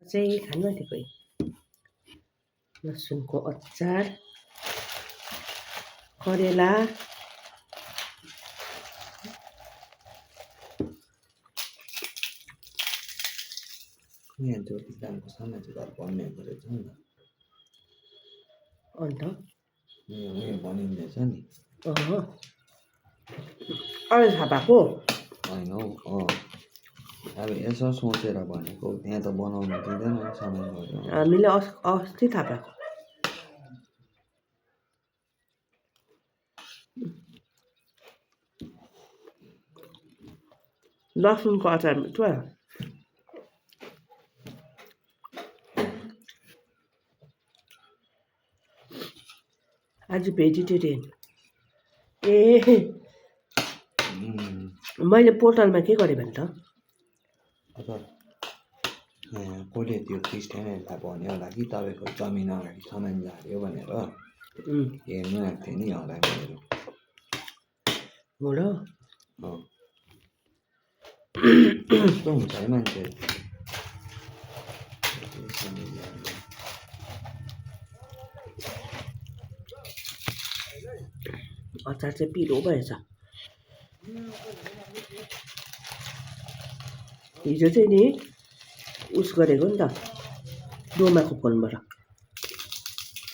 चाहिँ खानु आँटेको लसुनको अचार करेला यहाँ ज्योतिदानको समाचार बनिएको रहेछ नि त अन्त उयो बनिँदैछ नि अरू थाहा पाएको होइन हौ अब यसो सोचेर भनेको त्यहाँ त बनाउनु दिँदैन समाजहरू हामीले अस्ति थाहा पाएको लसुनको अचार मिठो आज भेजिटेरियन मैले पोर्टलमा के गरेँ भने त अब कसले त्यो क्रिस्टियनहरूलाई भन्यो होला कि तपाईँको जमिन अगाडि सामान झाऱ्यो भनेर हेर्नु आएको थियो नि होला मेरो हो र कस्तो हुन्छ है मान्छेहरू अचार चाहिँ पिरो भएछ हिजो चाहिँ नि उस गरेको नि त डोमाको फोनबाट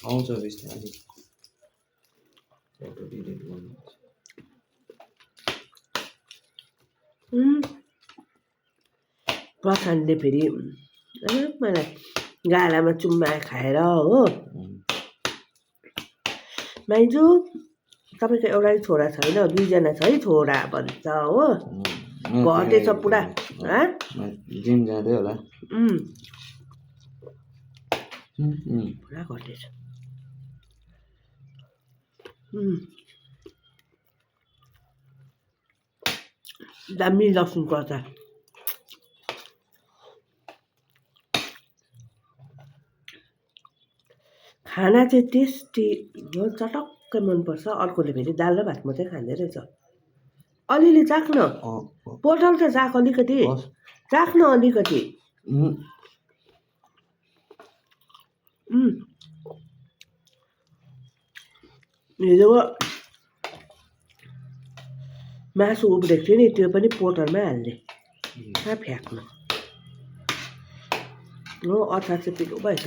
आउँछ बिस्तारै फोटो डिलिट गर्नु प्रशान्तले फेरि मलाई गालामा चुम्मा खाएर हो माइजू तपाईँको एउटै छोरा छैन दुईजना छ है छोरा भन्छ हो घटेछ पुरा जिम जाँदै होला पुरा घटेछ दामी लसुनको अचार खाना चाहिँ टेस्टी चटक्कै मनपर्छ अर्कोले फेरि दाल र भात मात्रै खाँदै रहेछ अलिअलि चाख्न पोटल त चाख अलिकति चाख्न अलिकति हिजो मासु उब्रेको थियो नि त्यो पनि पोटलमै हाल्ने कहाँ फ्याँक्नु हो अचार चाहिँ पिरो भएछ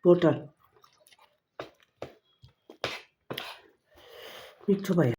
पोटल मिठो भयो